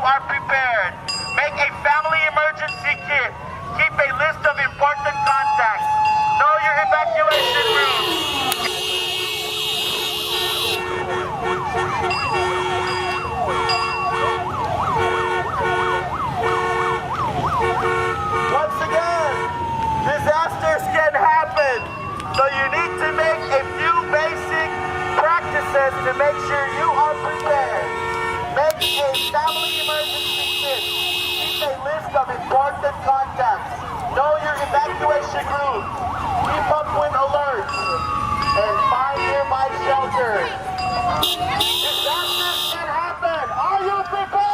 are prepared. Make a family emergency kit. Keep a list of important contacts. Know your evacuation route. Once again, disasters can happen. So you need to make a few basic practices to make sure you are prepared. Make a family emergency kit. Keep a list of important contacts. Know your evacuation route. Keep up with alerts. And find nearby shelters. Disasters can happen. Are you prepared?